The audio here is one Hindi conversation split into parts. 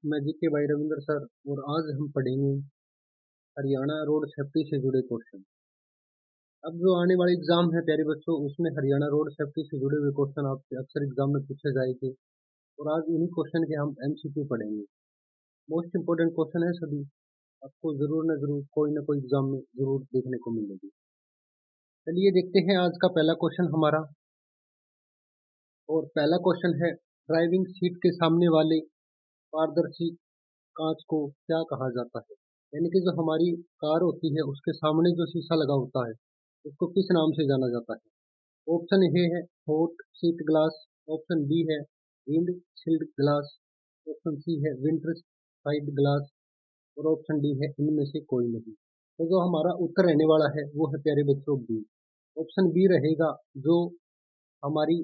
मैं जीके भाई रविंद्र सर और आज हम पढ़ेंगे हरियाणा रोड सेफ्टी से जुड़े क्वेश्चन। अब जो आने वाली एग्जाम है प्यारे बच्चों, उसमें हरियाणा रोड सेफ्टी से जुड़े हुए क्वेश्चन आपसे अक्सर एग्जाम में पूछे जाएंगे और आज उन्हीं क्वेश्चन के हम एमसीक्यू पढ़ेंगे। मोस्ट इंपोर्टेंट क्वेश्चन है सभी, आपको जरूर न जरूर कोई ना कोई एग्जाम में जरूर देखने को मिलेगी। चलिए देखते हैं आज का पहला क्वेश्चन हमारा। और पहला क्वेश्चन है, ड्राइविंग सीट के सामने वाले पारदर्शी कांच को क्या कहा जाता है? यानी कि जो हमारी कार होती है उसके सामने जो शीशा लगा होता है उसको किस नाम से जाना जाता है? ऑप्शन ए है hot seat glass, option B है windshield glass, option C है विंटर साइड ग्लास और ऑप्शन डी है इनमें से कोई नहीं। तो जो हमारा उत्तर रहने वाला है वो है प्यारे बच्चों बी। ऑप्शन बी रहेगा। जो हमारी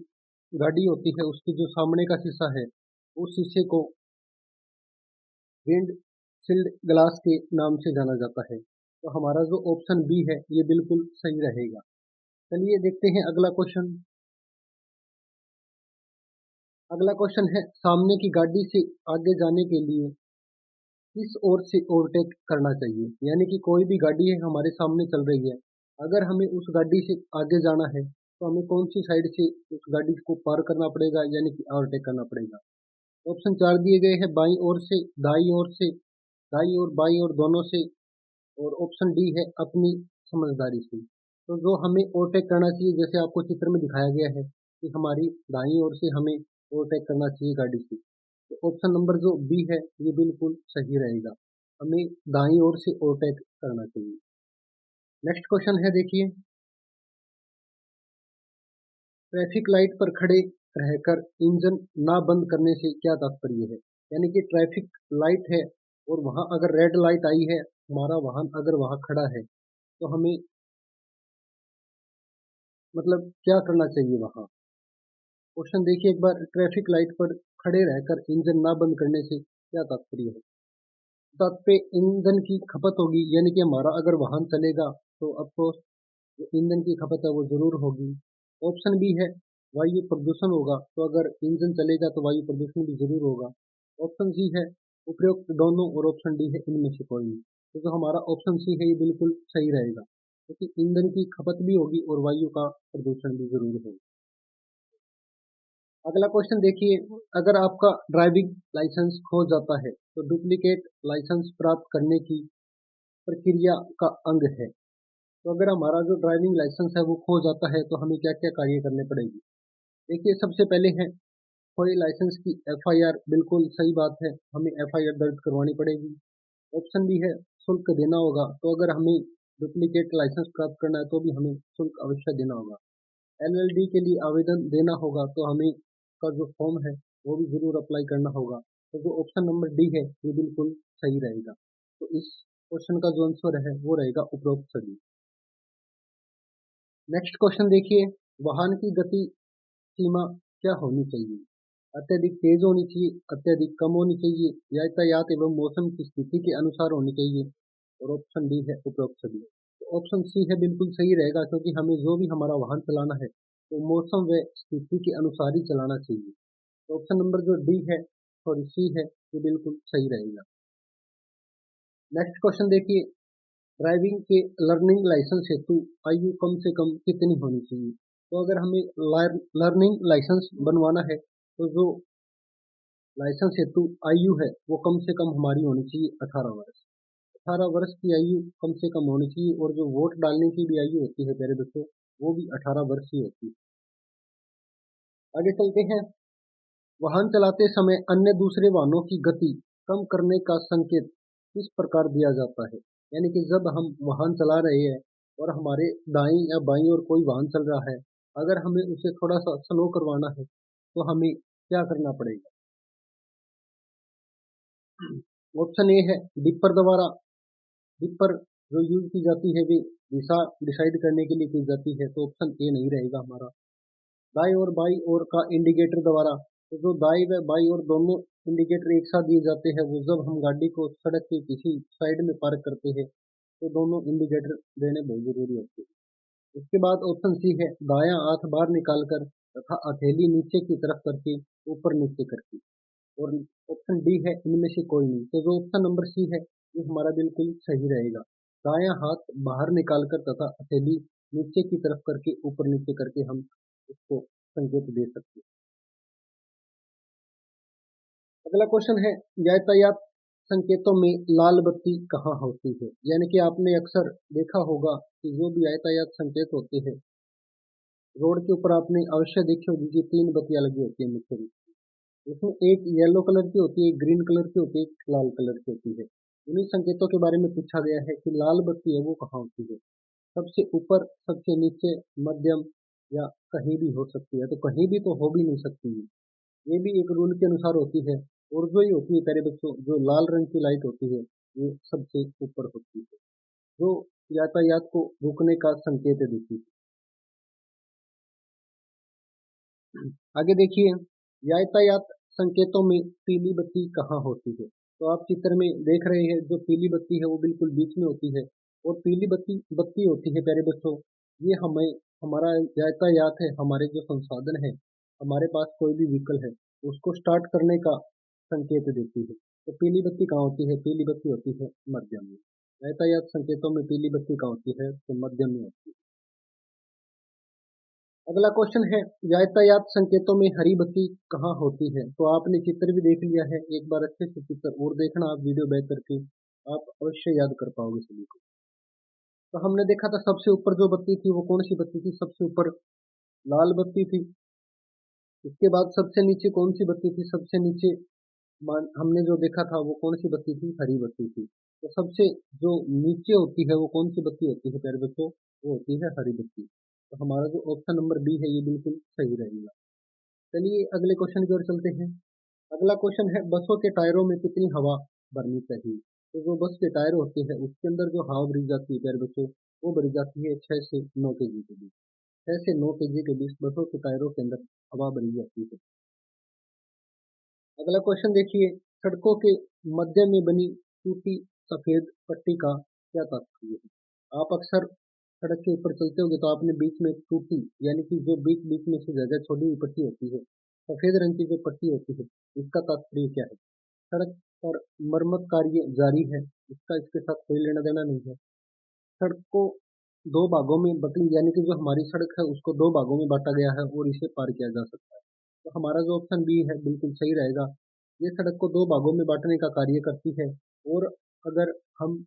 गाड़ी होती है उसकी जो सामने का शीशा है उस शीशे को विंड शील्ड ग्लास के नाम से जाना जाता है। तो हमारा जो ऑप्शन बी है ये बिल्कुल सही रहेगा। चलिए देखते हैं अगला क्वेश्चन। अगला क्वेश्चन है, सामने की गाड़ी से आगे जाने के लिए किस ओर से ओवरटेक करना चाहिए? यानी कि कोई भी गाड़ी है हमारे सामने चल रही है, अगर हमें उस गाड़ी से आगे जाना है तो हमें कौन सी साइड से उस गाड़ी को पार करना पड़ेगा यानी कि ओवरटेक करना पड़ेगा? ऑप्शन चार दिए गए हैं, बाई ओर से, दाई ओर से, दाई और बाई और दोनों से, और ऑप्शन डी है अपनी समझदारी से। तो जो हमें ओवरटेक करना चाहिए, जैसे आपको चित्र में दिखाया गया है कि हमारी दाईं ओर से हमें ओवरटेक करना चाहिए गाड़ी से। तो ऑप्शन नंबर जो बी है ये बिल्कुल सही रहेगा, हमें दाईं ओर से ओवरटेक करना चाहिए। नेक्स्ट क्वेश्चन है, देखिए, ट्रैफिक लाइट पर खड़े रहकर इंजन ना बंद करने से क्या तात्पर्य है? यानी कि ट्रैफिक लाइट है और वहां अगर रेड लाइट आई है, हमारा वाहन अगर वहां खड़ा है तो हमें मतलब क्या करना चाहिए वहां? क्वेश्चन देखिए एक बार, ट्रैफिक लाइट पर खड़े रहकर इंजन ना बंद करने से क्या तात्पर्य है? तात्पर्य ईंधन की खपत होगी, यानी कि हमारा अगर वाहन चलेगा तो अफकोर्स जो ईंधन की खपत है वो जरूर होगी। ऑप्शन बी है वायु प्रदूषण होगा, तो अगर इंजन चलेगा तो वायु प्रदूषण भी जरूर होगा। ऑप्शन सी है उपयुक्त दोनों और ऑप्शन डी है इनमें से कोई नहीं। तो जो हमारा ऑप्शन सी है ये बिल्कुल सही रहेगा, क्योंकि ईंधन की खपत भी होगी और वायु का प्रदूषण भी जरूर होगा। अगला क्वेश्चन देखिए, अगर आपका ड्राइविंग लाइसेंस खो जाता है तो डुप्लीकेट लाइसेंस प्राप्त करने की प्रक्रिया का अंग है। तो अगर हमारा जो ड्राइविंग लाइसेंस है वो खो जाता है तो हमें क्या क्या कार्य करने पड़ेगी? देखिए सबसे पहले है खोए लाइसेंस की एफआईआर। बिल्कुल सही बात है, हमें एफआईआर दर्ज करवानी पड़ेगी। ऑप्शन बी है शुल्क देना होगा, तो अगर हमें डुप्लीकेट लाइसेंस प्राप्त करना है तो भी हमें शुल्क अवश्य देना होगा। एलएलडी के लिए आवेदन देना होगा, तो हमें का जो फॉर्म है वो भी जरूर अप्लाई करना होगा। तो जो ऑप्शन नंबर डी है ये बिल्कुल सही रहेगा। तो इस क्वेश्चन का जो आंसर है वो रहेगा उपरोक्त सभी। नेक्स्ट क्वेश्चन देखिए, वाहन की गति सीमा क्या होनी चाहिए? अत्यधिक तेज होनी चाहिए, अत्यधिक कम होनी चाहिए, यातायात एवं मौसम की स्थिति के अनुसार होनी चाहिए, और ऑप्शन डी है उपरोक्त सभी। तो ऑप्शन सी है बिल्कुल सही रहेगा, क्योंकि हमें जो भी हमारा वाहन चलाना है तो मौसम व स्थिति के अनुसार ही चलाना चाहिए। तो ऑप्शन नंबर जो डी है सॉरी सी है ये बिल्कुल सही रहेगा। नेक्स्ट क्वेश्चन देखिए, ड्राइविंग के लर्निंग लाइसेंस हेतु आयु कम से कम कितनी होनी चाहिए? तो अगर हमें लर्निंग लाइसेंस बनवाना है तो जो लाइसेंस हेतु आयु है वो कम से कम हमारी होनी चाहिए 18 वर्ष। 18 वर्ष की आयु कम से कम होनी चाहिए, और जो वोट डालने की भी आयु होती है प्यारे दोस्तों वो भी 18 वर्ष ही होती है। आगे चलते हैं। वाहन चलाते समय अन्य दूसरे वाहनों की गति कम करने का संकेत किस प्रकार दिया जाता है? यानी कि जब हम वाहन चला रहे हैं और हमारे दाईं या बाईं ओर कोई वाहन चल रहा है, अगर हमें उसे थोड़ा सा स्लो करवाना है तो हमें क्या करना पड़ेगा? ऑप्शन ए है डिपर द्वारा। डिपर जो यूज की जाती है वे दिशा डिसाइड करने के लिए की जाती है, तो ऑप्शन ए नहीं रहेगा हमारा। दाई और बाई ओर का इंडिकेटर द्वारा। तो जो दाई व बाई ओर दोनों इंडिकेटर एक साथ दिए जाते हैं, वो जब हम गाड़ी को सड़क के किसी साइड में पार्क करते हैं तो दोनों इंडिकेटर देने बहुत जरूरी होते हैं। उसके बाद ऑप्शन सी है दायां हाथ बाहर निकालकर तथा हथेली नीचे की तरफ करके ऊपर नीचे करके। और ऑप्शन डी है इनमें से कोई नहीं। तो जो ऑप्शन नंबर सी है ये हमारा बिल्कुल सही रहेगा। दायां हाथ बाहर निकालकर तथा हथेली नीचे की तरफ करके ऊपर नीचे करके हम इसको संकेत दे सकते हैं। अगला क्वेश्चन है, यातायात संकेतों में लाल बत्ती कहाँ होती है? यानी कि आपने अक्सर देखा होगा कि जो भी यातायात संकेत होते हैं रोड के ऊपर, आपने अवश्य देखी होगी कि तीन बत्तियां लगी होती है मुख्य रूप से। इसमें एक येलो कलर की होती है, एक ग्रीन कलर की होती है, एक लाल कलर की होती है। उन्हीं संकेतों के बारे में पूछा गया है कि लाल बत्ती है वो कहाँ होती है। सबसे ऊपर, सबसे नीचे, मध्यम या कहीं भी हो सकती है। तो कहीं भी तो हो भी नहीं सकती है, ये भी एक रूल के अनुसार होती है। और जो ही होती है प्यारे बच्चों, जो लाल रंग की लाइट होती है ये सबसे ऊपर होती है, जो यातायात को रुकने का संकेत देती है। आगे देखिए, यातायात संकेतों में पीली बत्ती कहाँ होती है? तो आप चित्र में देख रहे हैं, जो पीली बत्ती है वो बिल्कुल बीच में होती है। और पीली बत्ती बत्ती होती है प्यारे बच्चों, ये हमें, हमारा यातायात है, हमारे जो संसाधन है, हमारे पास कोई भी व्हीकल है उसको स्टार्ट करने का संकेत देती है। तो पीली बत्ती कहाँ होती है? पीली बत्ती होती है मध्यम में। यातायात संकेतों में पीली बत्ती कहाँ होती है? तो मध्यम में होती है। अगला क्वेश्चन है, यातायात संकेतों में हरी बत्ती कहाँ होती है? तो आपने चित्र भी देख लिया है, एक बार अच्छे से चित्र और देखना आप वीडियो बैक करके, आप अवश्य याद कर पाओगे सभी को। तो हमने देखा था सबसे ऊपर जो बत्ती थी वो कौन सी बत्ती थी? सबसे ऊपर लाल बत्ती थी। इसके बाद सबसे नीचे कौन सी बत्ती थी? सबसे नीचे हमने जो देखा था वो कौन सी बत्ती थी? हरी बत्ती थी। तो सबसे जो नीचे होती है वो कौन सी बत्ती होती है प्यारे बच्चों? वो होती है हरी बत्ती। तो हमारा जो ऑप्शन नंबर बी है ये बिल्कुल सही रहेगा। चलिए अगले क्वेश्चन की ओर चलते हैं। अगला क्वेश्चन है, बसों के टायरों में कितनी हवा भरनी चाहिए? तो जो बस के टायर होते हैं उसके अंदर जो हवा भरी जाती है प्यारे बच्चों, वो भरी जाती है 6 से 9 केजी के बीच। 6 से 9 केजी के बीच बसों के टायरों के अंदर हवा भरी जाती है। अगला क्वेश्चन देखिए, सड़कों के मध्य में बनी टूटी सफेद पट्टी का क्या तात्पर्य है? आप अक्सर सड़क के ऊपर चलते होंगे तो आपने बीच में एक टूटी, यानी कि जो बीच बीच में से जगह छोड़ी हुई पट्टी होती है, सफेद रंग की जो पट्टी होती है, इसका तात्पर्य क्या है? सड़क पर मरम्मत कार्य जारी है, इसका इसके साथ कोई लेना देना नहीं है। सड़क को दो भागों में बटी, यानी कि जो हमारी सड़क है उसको दो भागों में बांटा गया है और इसे पार किया जा सकता है। तो हमारा जो ऑप्शन बी है बिल्कुल सही रहेगा। ये सड़क को दो भागों में बांटने का कार्य करती है। और अगर हम,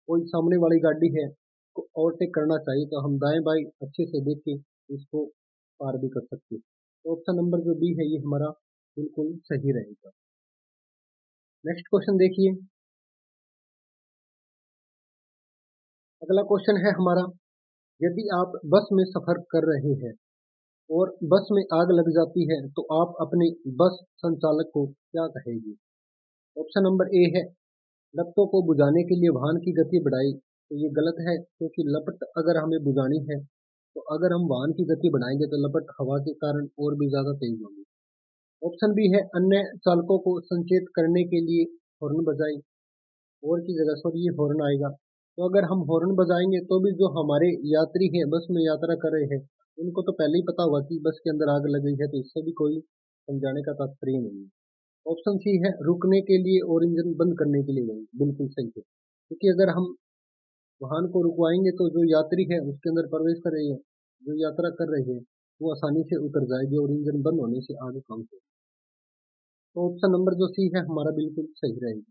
कोई सामने वाली गाड़ी है को ओवरटेक करना चाहिए तो हम दाएं बाएं अच्छे से देख के इसको पार भी कर सकते हैं। तो ऑप्शन नंबर जो बी है ये हमारा बिल्कुल सही रहेगा। नेक्स्ट क्वेश्चन देखिए। अगला क्वेश्चन है हमारा, यदि आप बस में सफर कर रहे हैं और बस में आग लग जाती है तो आप अपने बस संचालक को क्या कहेंगे? ऑप्शन नंबर ए है, लपटों को बुझाने के लिए वाहन की गति बढ़ाई। तो ये गलत है, क्योंकि लपट अगर हमें बुझानी है तो अगर हम वाहन की गति बढ़ाएंगे तो लपट हवा के कारण और भी ज्यादा तेज होगी। ऑप्शन बी है, अन्य चालकों को संचेत करने के लिए हॉर्न बजाई। और की जगह सॉरी ये हॉर्न आएगा। तो अगर हम हॉर्न बजाएंगे तो भी जो हमारे यात्री हैं, बस में यात्रा कर रहे हैं, उनको तो पहले ही पता होगा कि बस के अंदर आग लग गई है, तो इससे भी कोई समझाने का तात्पर्य नहीं है। ऑप्शन सी है, रुकने के लिए और इंजन बंद करने के लिए नहीं, बिल्कुल सही है। क्योंकि अगर हम वाहन को रुकवाएंगे तो जो यात्री है उसके अंदर प्रवेश कर रहे हैं, जो यात्रा कर रहे हैं, वो आसानी से उतर जाएगी और इंजन बंद होने से आगे कम होगा। तो ऑप्शन नंबर जो सी है हमारा बिल्कुल सही रहेगा।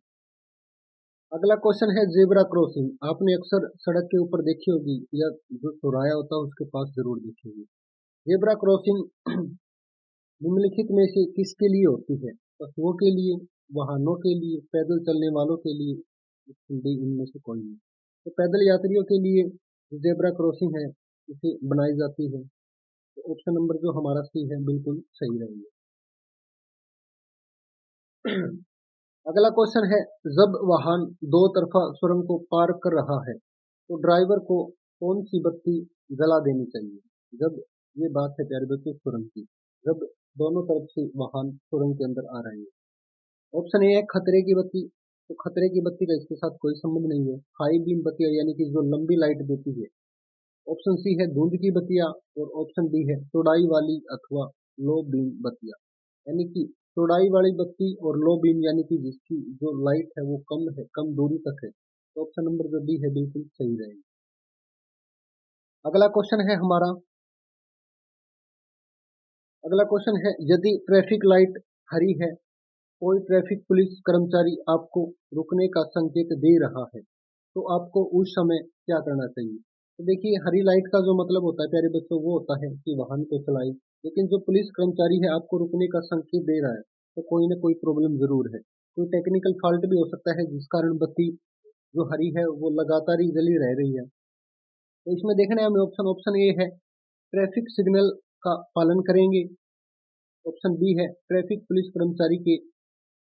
अगला क्वेश्चन है, जेब्रा क्रॉसिंग आपने अक्सर सड़क के ऊपर देखी होगी या जो चौराया होता है उसके पास जरूर देखी होगी। जेब्रा क्रॉसिंग निम्नलिखित में से किसके लिए होती है? पशुओं के लिए, वाहनों के लिए, पैदल चलने वालों के लिए, इनमें से कोई नहीं। तो पैदल यात्रियों के लिए जो जेब्रा क्रॉसिंग है इसे बनाई जाती है। तो ऑप्शन नंबर जो हमारा सी है बिल्कुल सही रहेगा। अगला क्वेश्चन है, जब वाहन दो तरफा सुरंग को पार कर रहा है तो ड्राइवर को कौन सी बत्ती जला देनी चाहिए? जब, ये बात है प्यारे बच्चों सुरंग की, जब दोनों तरफ से वाहन सुरंग के अंदर आ रहे हैं। ऑप्शन ए है खतरे की बत्ती। तो खतरे की बत्ती का इसके साथ कोई संबंध नहीं है। हाई बीम बत्तियां, यानी कि जो लंबी लाइट देती है। ऑप्शन सी है धुंध की बत्तियां। और ऑप्शन डी है चौड़ाई वाली अथवा लो बीम बत्तियां, यानी कि चौड़ाई वाली बत्ती और लो बीम यानी कि जिसकी जो लाइट है वो कम है, कम दूरी तक है, तो ऑप्शन नंबर जो डी है बिल्कुल सही रहेगा। अगला क्वेश्चन है हमारा, अगला क्वेश्चन है यदि ट्रैफिक लाइट हरी है, कोई ट्रैफिक पुलिस कर्मचारी आपको रुकने का संकेत दे रहा है, तो आपको उस समय क्या करना चाहिए? तो देखिए, हरी लाइट का जो मतलब होता है प्यारे बच्चों, वो होता है कि वाहन को चलाएं। लेकिन जो पुलिस कर्मचारी है आपको रुकने का संकेत दे रहा है, तो कोई ना कोई प्रॉब्लम जरूर है। कोई टेक्निकल फॉल्ट भी हो सकता है जिस कारण बत्ती जो हरी है वो लगातार ही जली रह रही है। तो इसमें देखना है हमें ऑप्शन, ऑप्शन ए है ट्रैफिक सिग्नल का पालन करेंगे, ऑप्शन बी है ट्रैफिक पुलिस कर्मचारी के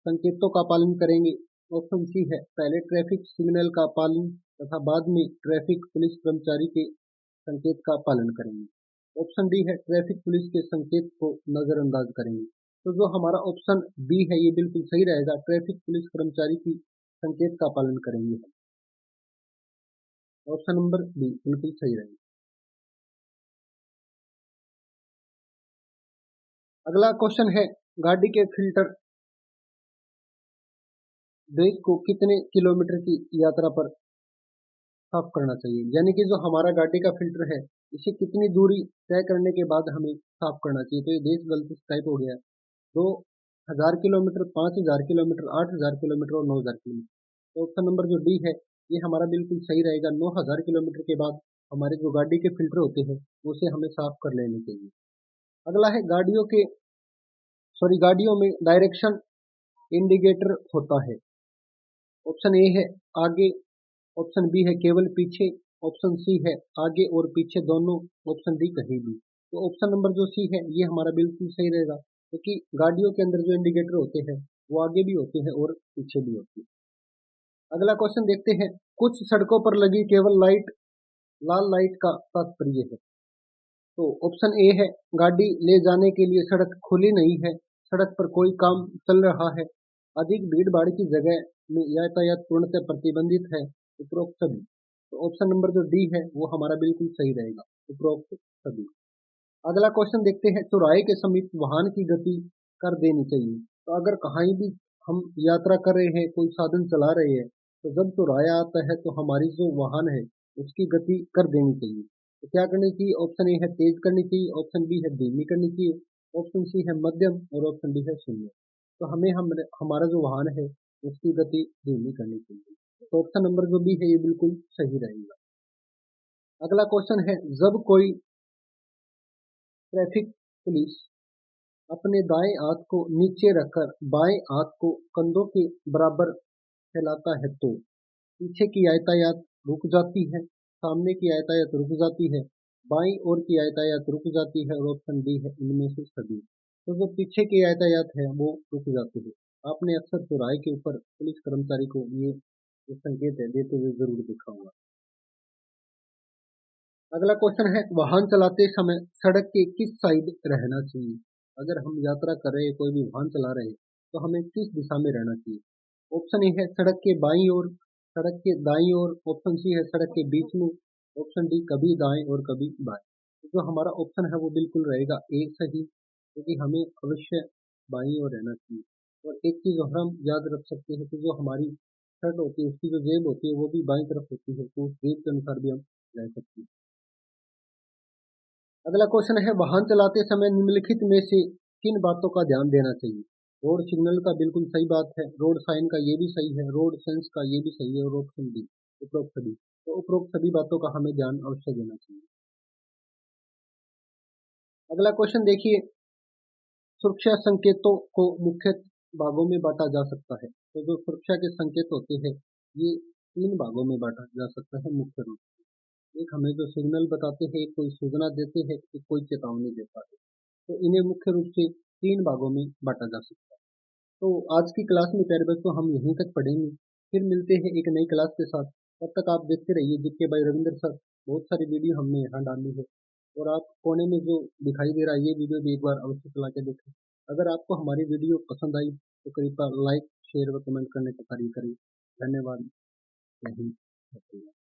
संकेतों का पालन करेंगे, ऑप्शन सी है पहले ट्रैफिक सिग्नल का पालन तथा बाद में ट्रैफिक पुलिस कर्मचारी के संकेत का पालन करेंगे, ऑप्शन डी है ट्रैफिक पुलिस के संकेत को नजरअंदाज करेंगे। तो जो हमारा ऑप्शन बी है ये बिल्कुल सही रहेगा, ट्रैफिक पुलिस कर्मचारी की संकेत का पालन करेंगे। ऑप्शन नंबर बी बिल्कुल सही रहेगा। अगला क्वेश्चन है, गाड़ी के फिल्टर बेस को कितने किलोमीटर की यात्रा पर साफ करना चाहिए? यानी कि जो हमारा गाड़ी का फिल्टर है इसे कितनी दूरी तय करने के बाद हमें साफ करना चाहिए? तो ये देश गलती से टाइप हो गया है। 2000 किलोमीटर, 5000 किलोमीटर, 8000 किलोमीटर और 9000 किलोमीटर। तो ऑप्शन नंबर जो डी है ये हमारा बिल्कुल सही रहेगा। 9000 किलोमीटर के बाद हमारे जो गाड़ी के फिल्टर होते हैं उसे हमें साफ कर लेने चाहिए। अगला है गाड़ियों में डायरेक्शन इंडिकेटर होता है। ऑप्शन ए है आगे, ऑप्शन बी है केवल पीछे, ऑप्शन सी है आगे और पीछे दोनों, ऑप्शन डी कहीं भी। तो ऑप्शन नंबर जो सी है ये हमारा बिल्कुल सही रहेगा, क्योंकि गाड़ियों के अंदर जो इंडिकेटर होते हैं वो आगे भी होते हैं और पीछे भी होते हैं। अगला क्वेश्चन देखते हैं, कुछ सड़कों पर लगी केवल लाइट लाल लाइट का तात्पर्य है। तो ऑप्शन ए है गाड़ी ले जाने के लिए सड़क खुली नहीं है, सड़क पर कोई काम चल रहा है, अधिक भीड़ भाड़ की जगह में यातायात पूर्णतः प्रतिबंधित है, उपरोक्त सभी। तो ऑप्शन नंबर जो डी है वो हमारा बिल्कुल सही रहेगा, उपरोक्त सभी। अगला क्वेश्चन देखते हैं, चौराहे के समीप वाहन की गति कर देनी चाहिए। तो अगर कहीं भी हम यात्रा कर रहे हैं, कोई साधन चला रहे हैं, तो जब चौराया आता है तो हमारी जो वाहन है उसकी गति कर देनी चाहिए। तो क्या करनी चाहिए? ऑप्शन ए है तेज करनी चाहिए, ऑप्शन बी है धीमी करनी चाहिए, ऑप्शन सी है मध्यम और ऑप्शन डी है शून्य। तो हम हमारा जो वाहन है उसकी गति धीमी करनी चाहिए। तो ऑप्शन नंबर जो बी है ये बिल्कुल सही रहेगा। अगला क्वेश्चन है, जब कोई ट्रैफिक पुलिस अपने दाएं हाथ को नीचे रखकर बाएं हाथ को कंधों के बराबर फैलाता है तो पीछे की यातायात रुक जाती है, सामने की यातायात रुक जाती है, बाईं ओर की यातायात रुक जाती है और ऑप्शन डी है इनमें से सभी। तो जो पीछे की यातायात है वो रुक जाती है। आपने अक्सर चौराहे के ऊपर पुलिस कर्मचारी को ये जो संकेत है देते हुए जरूर देखा होगा। अगला क्वेश्चन है, वाहन चलाते समय सड़क के किस साइड रहना चाहिए? अगर हम यात्रा कर रहे हैं, कोई भी वाहन चला रहे हैं, तो हमें किस दिशा में रहना चाहिए? ऑप्शन ए है सड़क के बाईं ओर, सड़क के दाईं ओर, ऑप्शन सी है सड़क के बीच में, ऑप्शन डी कभी दाएं और कभी बाएं। तो जो हमारा ऑप्शन है वो बिल्कुल रहेगा ए सही, क्योंकि हमें अवश्य बाईं ओर रहना चाहिए। और एक चीज और हम याद रख सकते हैं कि जो हमारी शर्ट होती है उसकी जो जेब होती है वो भी बाईं तरफ होती है, तो उस जेब के अनुसार भी हम रह सकते हैं। अगला क्वेश्चन है, वाहन चलाते समय निम्नलिखित में से किन बातों का ध्यान देना चाहिए? रोड सिग्नल का बिल्कुल सही बात है, रोड साइन का ये भी सही है, रोड सेंस का ये भी सही है और ऑप्शन डी उपरोक्त सभी। तो उपरोक्त सभी बातों का हमें ध्यान अवश्य देना चाहिए। अगला क्वेश्चन देखिए, सुरक्षा संकेतों को मुख्य भागों में बांटा जा सकता है। तो जो सुरक्षा के संकेत होते हैं ये तीन भागों में बांटा जा सकता है मुख्य रूप से। एक हमें जो सिग्नल बताते हैं, एक कोई सूचना देते हैं, एक कोई चेतावनी देता है। तो इन्हें मुख्य रूप से तीन भागों में बांटा जा सकता है। तो आज की क्लास में प्यारे बच्चों हम यहीं तक पढ़ेंगे, फिर मिलते हैं एक नई क्लास के साथ। तब तक आप देखते रहिए जीके बाई रविंद्र सर। बहुत सारी वीडियो हमने यहाँ डाली है और आप कोने में जो दिखाई दे रहा है ये वीडियो भी एक बार अवश्य चला के देखें। अगर आपको हमारी वीडियो पसंद आई तो कृपया लाइक शेयर व कमेंट करने का कार्य करें। धन्यवाद। जय हिंद।